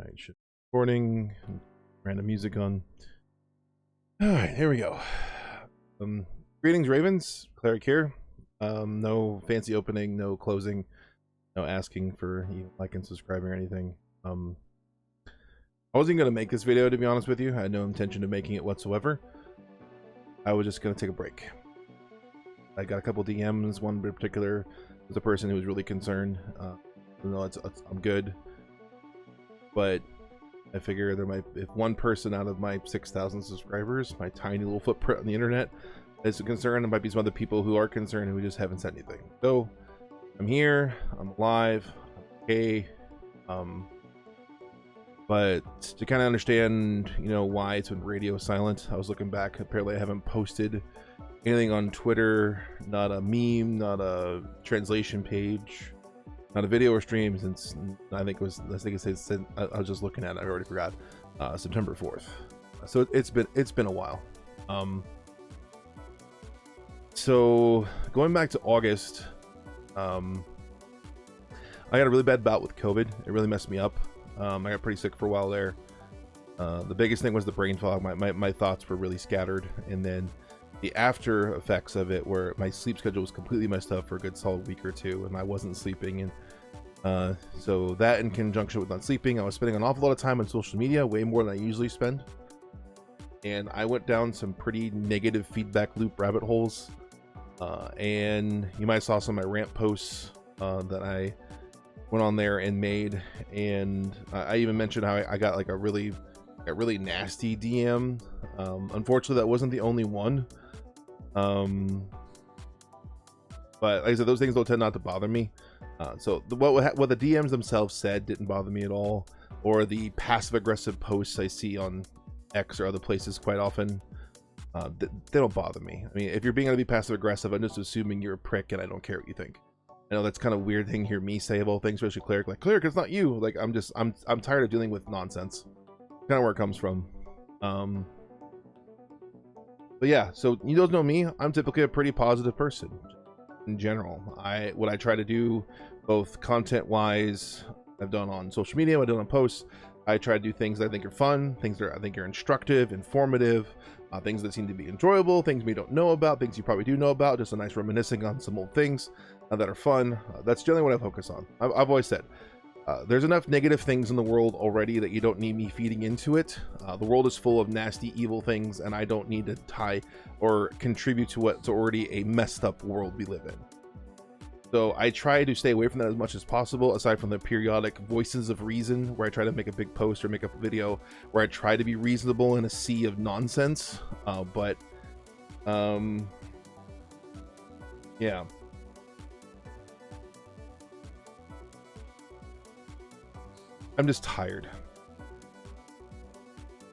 Alright, recording, random music on. Alright, here we go. Greetings, Ravens. Cleric here. No fancy opening, no closing, no asking for like and subscribing or anything. I wasn't going to make this video, to be honest with you. I had no intention of making it whatsoever. I was just going to take a break. I got a couple DMs. One in particular was a person who was really concerned. I'm good. But I figure there might, if one person out of my 6,000 subscribers, my tiny little footprint on the internet, is a concern, there might be some other people who are concerned who just haven't said anything. So I'm here, I'm alive, I'm okay. But to kind of understand, why it's been radio silent, I was looking back. Apparently I haven't posted anything on Twitter, not a meme, not a translation page, not a video or stream since I think it said I was just looking at it, I already forgot, September 4th. So it's been a while. So going back to August, I got a really bad bout with COVID. It really messed me up. I got pretty sick for a while there. The biggest thing was the brain fog. My thoughts were really scattered, and then the after effects of it, where my sleep schedule was completely messed up for a good solid week or two, and I wasn't sleeping. And so that, in conjunction with not sleeping, I was spending an awful lot of time on social media, way more than I usually spend. And I went down some pretty negative feedback loop rabbit holes. And you might have saw some of my rant posts that I went on there and made. And I even mentioned how I got like a really nasty DM. Unfortunately, that wasn't the only one. But like I said, those things don't tend not to bother me. So what the DMs themselves said didn't bother me at all, or the passive aggressive posts I see on X or other places quite often, they don't bother me. I mean, if you're being able to be passive aggressive, I'm just assuming you're a prick and I don't care what you think. I know that's kind of a weird thing to hear me say of all things, especially Cleric. Like, Cleric, it's not you. Like, I'm tired of dealing with nonsense. Kind of where it comes from. But yeah, so you guys know me. I'm typically a pretty positive person in general. What I try to do, both content wise, I've done on social media, I've done on posts. I try to do things that I think are fun, things that I think are instructive, informative, things that seem to be enjoyable, things we don't know about, things you probably do know about, just a nice reminiscing on some old things that are fun. That's generally what I focus on. I've always said, there's enough negative things in the world already that you don't need me feeding into it. The world is full of nasty, evil things, and I don't need to tie or contribute to what's already a messed up world we live in. So I try to stay away from that as much as possible, aside from the periodic voices of reason, where I try to make a big post or make a video where I try to be reasonable in a sea of nonsense. Yeah. I'm just tired.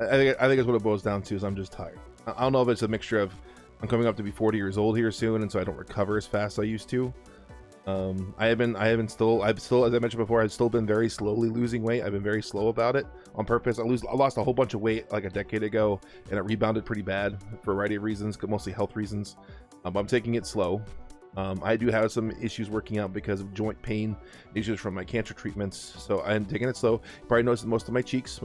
I think that's what it boils down to, is I'm just tired. I don't know if it's a mixture of I'm coming up to be 40 years old here soon, and so I don't recover as fast as I used to. I've still, as I mentioned before, I've still been very slowly losing weight. I've been very slow about it on purpose. I lost a whole bunch of weight like a decade ago, and it rebounded pretty bad for a variety of reasons, mostly health reasons. But I'm taking it slow. I do have some issues working out because of joint pain issues from my cancer treatments, so I'm taking it slow. You probably noticed that most of my cheeks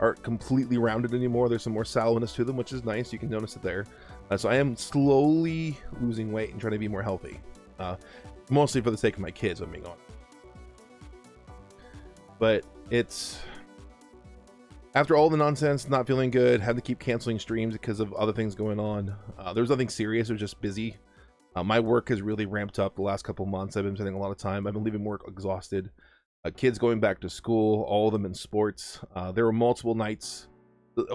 aren't completely rounded anymore. There's some more sallowness to them, which is nice. You can notice it there. So I am slowly losing weight and trying to be more healthy, mostly for the sake of my kids, I'm being honest. But it's, after all the nonsense, not feeling good, had to keep canceling streams because of other things going on. There was nothing serious, it was just busy. My work has really ramped up the last couple months. I've been spending a lot of time. I've been leaving work exhausted. Kids going back to school, all of them in sports. There were multiple nights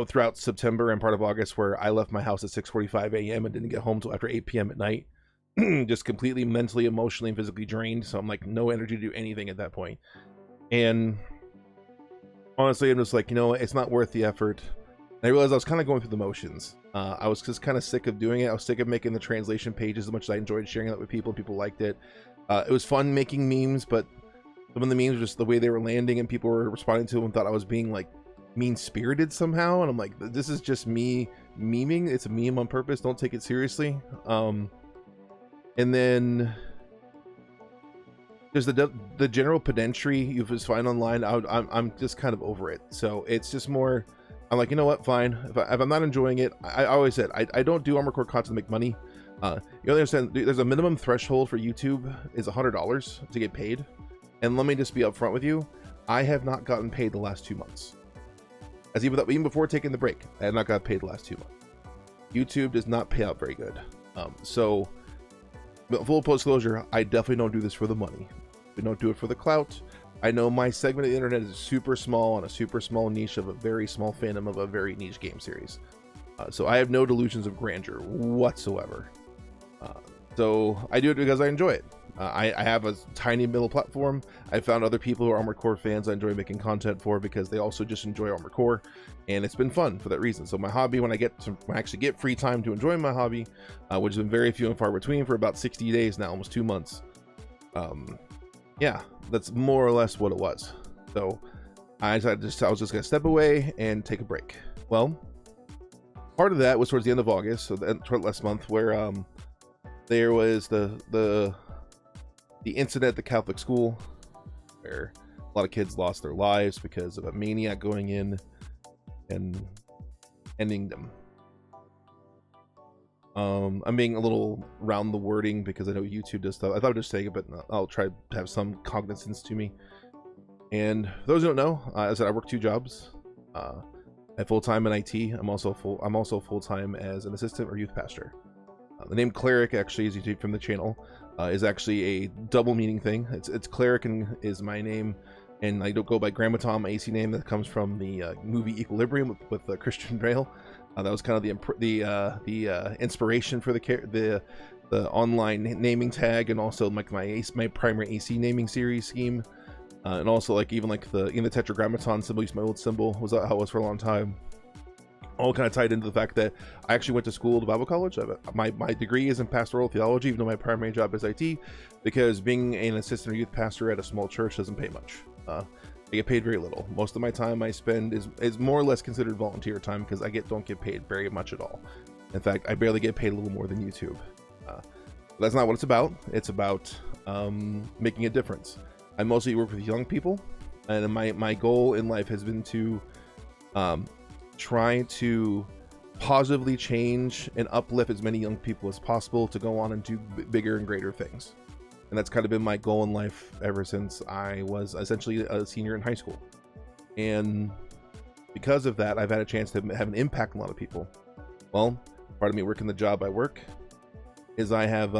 throughout September and part of August where I left my house at 6:45 a.m. and didn't get home till after 8 p.m. at night. Just completely mentally, emotionally, and physically drained. So I'm like, no energy to do anything at that point. And honestly, I'm just like, it's not worth the effort. And I realized I was kind of going through the motions. I was just kind of sick of doing it. I was sick of making the translation pages as much as I enjoyed sharing that with people. People liked it. It was fun making memes, but some of the memes were just the way they were landing, and people were responding to them and thought I was being like mean-spirited somehow. And I'm like, this is just me memeing. It's a meme on purpose. Don't take it seriously. And then Because the general pedantry you just find online, I'm just kind of over it. So it's just more, I'm like, you know what, fine. If I'm not enjoying it, I always said I don't do Armored Core content to make money. You understand? There's a minimum threshold for YouTube is $100 to get paid, and let me just be upfront with you, I have not gotten paid the last 2 months. As even before taking the break, I have not got paid the last 2 months. YouTube does not pay out very good. So full disclosure, I definitely don't do this for the money. We don't do it for the clout. I know my segment of the internet is super small on a super small niche of a very small fandom of a very niche game series. So I have no delusions of grandeur whatsoever. So I do it because I enjoy it. I have a tiny middle platform. I found other people who are Armored Core fans I enjoy making content for because they also just enjoy Armored Core, and it's been fun for that reason. So my hobby, when I actually get free time to enjoy my hobby, which has been very few and far between for about 60 days now, almost 2 months. Yeah, that's more or less what it was. So I was just gonna step away and take a break. Well, part of that was towards the end of August, so toward last month, where there was the incident at the Catholic school where a lot of kids lost their lives because of a maniac going in and ending them. I'm being a little round the wording because I know YouTube does stuff. I thought I'd just take it, but I'll try to have some cognizance to me. And for those who don't know, as I said, I work 2 jobs. At full-time in IT, I'm also full-time as an assistant or youth pastor. The name cleric, actually, as you see from the channel, is actually a double meaning thing. It's cleric and is my name, and I don't go by Grandma Tom, my AC name that comes from the movie Equilibrium with Christian Bale. That was kind of the inspiration for the online naming tag, and also like my primary AC naming series scheme, and also like even like the Tetragrammaton symbol, used my old symbol, was how it was for a long time. All kind of tied into the fact that I actually went to school to Bible college. My degree is in pastoral theology, even though my primary job is IT, because being an assistant or youth pastor at a small church doesn't pay much. I get paid very little. Most of my time I spend is more or less considered volunteer time because I don't get paid very much at all. In fact, I barely get paid a little more than YouTube. That's not what it's about. It's about making a difference. I mostly work with young people, and my goal in life has been to try to positively change and uplift as many young people as possible to go on and do bigger and greater things. And that's kind of been my goal in life ever since I was essentially a senior in high school. And because of that, I've had a chance to have an impact on a lot of people. Well, part of me working the job I work is I have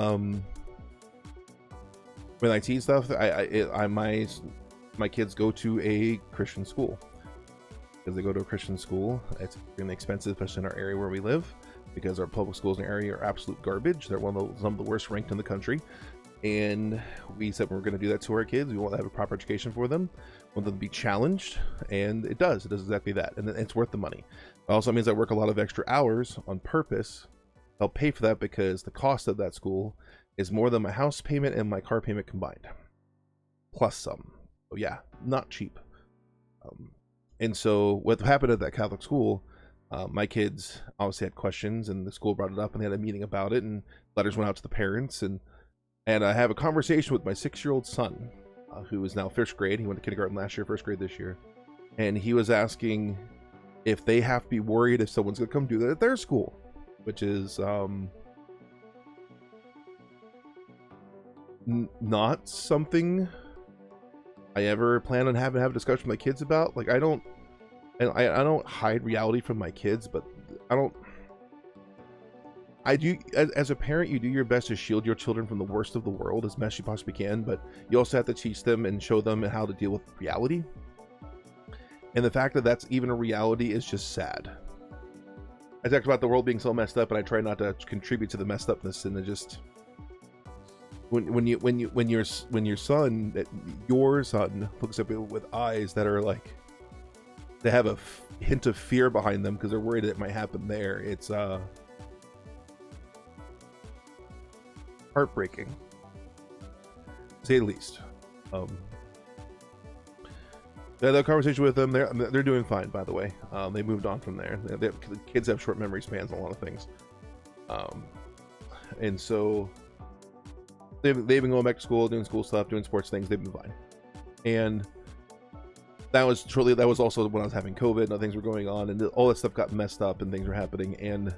with IT stuff, my kids go to a Christian school. Because they go to a Christian school, it's extremely expensive, especially in our area where we live, because our public schools in the area are absolute garbage. They're some of the worst ranked in the country, and we said we're going to do that to our kids. We want to have a proper education for them, we want them to be challenged, and it does exactly that, and it's worth the money. It also means I work a lot of extra hours on purpose. I'll pay for that because the cost of that school is more than my house payment and my car payment combined, plus some. So yeah, not cheap. And so what happened at that Catholic school, my kids obviously had questions, and the school brought it up, and they had a meeting about it, and letters went out to the parents, and I have a conversation with my 6-year-old son, who is now 1st grade. He went to kindergarten last year, 1st grade this year, and he was asking if they have to be worried if someone's gonna come do that at their school, which is not something I ever plan on having a discussion with my kids about. Like, I don't hide reality from my kids, but I do, as a parent, you do your best to shield your children from the worst of the world as best you possibly can, but you also have to teach them and show them how to deal with reality. And the fact that that's even a reality is just sad. I talked about the world being so messed up, and I try not to contribute to the messed upness, and it just when your son looks at you with eyes that are like, they have a hint of fear behind them because they're worried it might happen there. It's heartbreaking, to say the least. I had a conversation with them. They're doing fine, by the way. They moved on from there. The kids have short memory spans on a lot of things, and so they've been going back to school, doing school stuff, doing sports things. They've been fine. And that was also when I was having COVID and other things were going on, and all that stuff got messed up and things were happening. And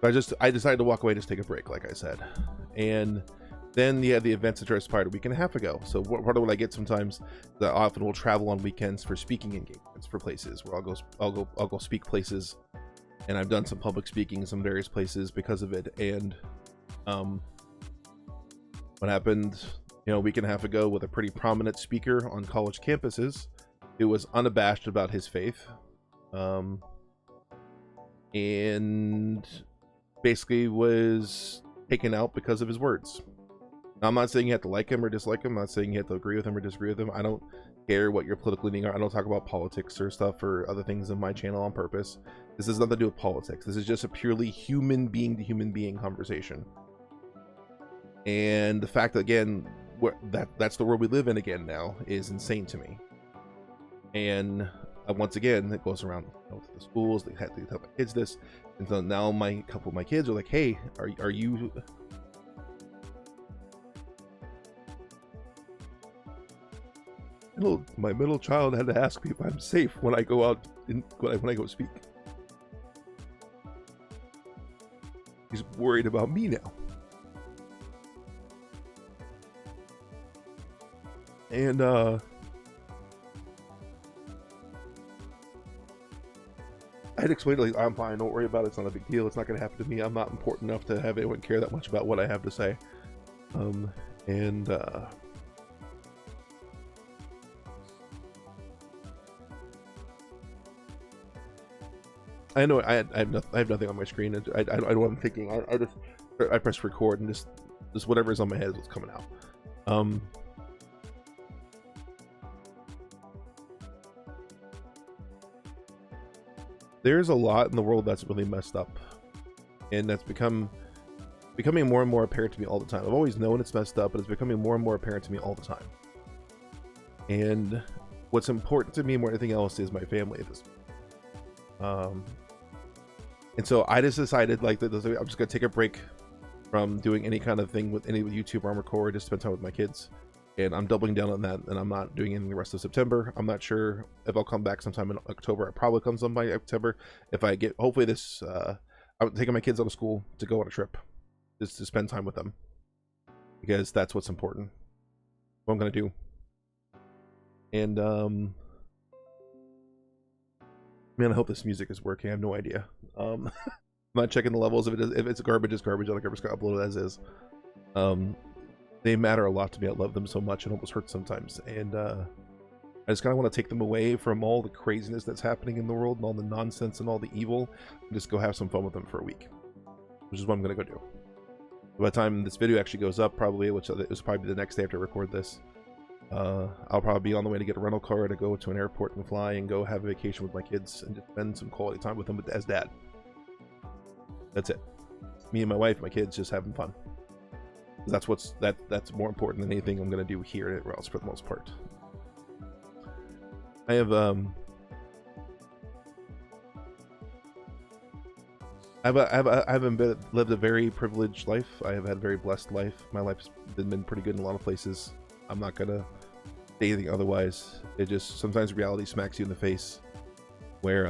I decided to walk away, just take a break, like I said. And then you had the events that transpired a week and a half ago. So part of what I get sometimes, that I often will travel on weekends for speaking engagements for places where I'll go speak places, and I've done some public speaking in some various places because of it. And what happened, a week and a half ago with a pretty prominent speaker on college campuses who was unabashed about his faith, and basically was taken out because of his words. Now, I'm not saying you have to like him or dislike him. I'm not saying you have to agree with him or disagree with him. I don't care what your political leaning are. I don't talk about politics or stuff or other things in my channel on purpose. This has nothing to do with politics. This is just a purely human being to human being conversation. And the fact that, again, that's the world we live in again now is insane to me. And once again, it goes around to the schools. They had to tell my kids this, and so now a couple of my kids are like, "Hey, are you?" My middle child had to ask me if I'm safe when I go out when I go speak. He's worried about me now. And I had explained, like, I'm fine, don't worry about it, it's not a big deal, it's not going to happen to me, I'm not important enough to have anyone care that much about what I have to say. I know I have nothing on my screen. I don't know what I'm thinking. I press record, and just whatever's on my head is what's coming out. There's a lot in the world that's really messed up, and that's becoming more and more apparent to me all the time. I've always known it's messed up, but it's becoming more and more apparent to me all the time. And what's important to me more than anything else is my family at this point. And so I just decided, like, I'm just gonna take a break from doing any kind of thing with any YouTube or record, just spend time with my kids. And I'm doubling down on that, and I'm not doing anything the rest of September. I'm not sure if I'll come back sometime in October. I probably come some by October. If I get, hopefully this, I'm taking my kids out of school to go on a trip, just to spend time with them, because that's what's important. What I'm gonna do. And man, I hope this music is working. I have no idea. I'm not checking the levels. If it's garbage, it's garbage. I don't care if it's uploaded as is. They matter a lot to me. I love them so much. It almost hurts sometimes. And I just kind of want to take them away from all the craziness that's happening in the world and all the nonsense and all the evil, and just go have some fun with them for a week, which is what I'm going to go do. By the time this video actually goes up, probably, which is probably the next day after I record this, I'll probably be on the way to get a rental car to go to an airport and fly and go have a vacation with my kids and just spend some quality time with them as dad. That's it. Me and my wife, my kids, just having fun. That's more important than anything I'm gonna do here at Rouse for the most part. I have lived a very privileged life. I have had a very blessed life. My life's been pretty good in a lot of places. I'm not gonna say anything otherwise. It just, sometimes reality smacks you in the face, where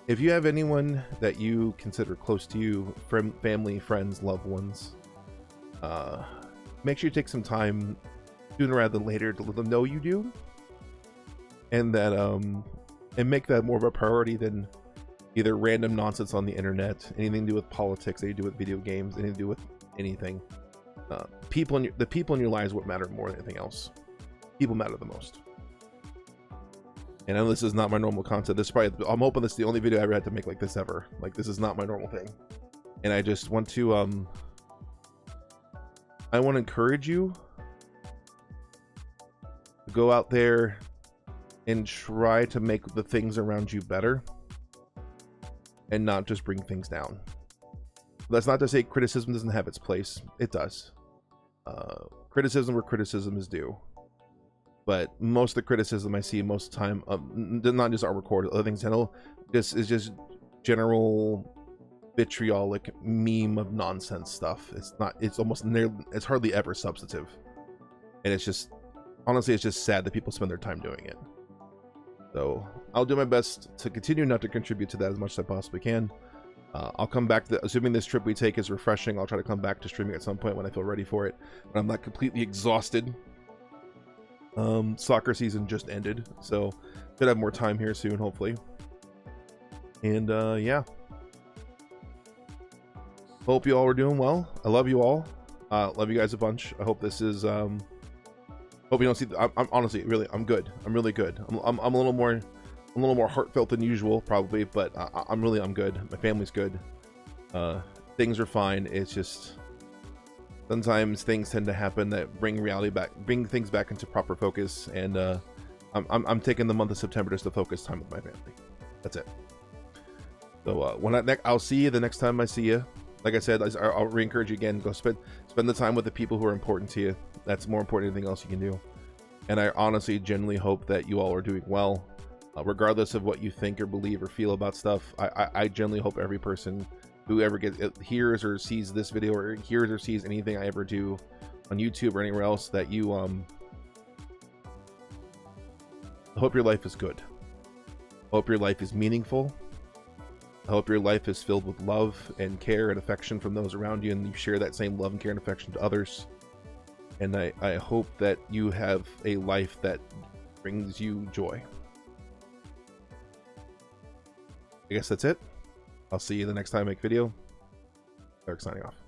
if you have anyone that you consider close to you, family, friends, loved ones, make sure you take some time sooner rather than later to let them know you do, and that and make that more of a priority than either random nonsense on the internet, anything to do with politics, anything to do with video games, anything to do with anything. The people in your lives what matter more than anything else. People matter the most. And I know this is not my normal content. This is probably, I'm hoping this is the only video I ever had to make like this ever. Like, this is not my normal thing. And I just want to I want to encourage you to go out there and try to make the things around you better, and not just bring things down. That's not to say criticism doesn't have its place. It does. Criticism where criticism is due. But most of the criticism I see most of the time, not just our record, other things, is just general vitriolic meme of nonsense stuff. It's almost near, it's hardly ever substantive, and it's just, honestly, it's just sad that people spend their time doing it. So I'll do my best to continue not to contribute to that as much as I possibly can. I'll come back to assuming this trip we take is refreshing. I'll try to come back to streaming at some point when I feel ready for it, when I'm not completely exhausted. Soccer season just ended, so should have more time here soon, hopefully. And yeah, hope you all are doing well. I love you all. Love you guys a bunch. I hope this is hope you don't see I'm honestly, really, I'm good. I'm really good. I'm a little more heartfelt than usual probably, but I'm good. My family's good. Things are fine. It's just sometimes things tend to happen that bring things back into proper focus, and I'm taking the month of September just to focus time with my family. That's it. So I'll see you the next time I see you. Like I said, I'll re-encourage you again, go spend the time with the people who are important to you. That's more important than anything else you can do. And I honestly genuinely hope that you all are doing well, regardless of what you think or believe or feel about stuff. I genuinely hope every person who ever hears or sees this video, or hears or sees anything I ever do on YouTube or anywhere else, that you I hope your life is good. I hope your life is meaningful. I hope your life is filled with love and care and affection from those around you, and you share that same love and care and affection to others. And I hope that you have a life that brings you joy. I guess that's it. I'll see you the next time I make video. Eric signing off.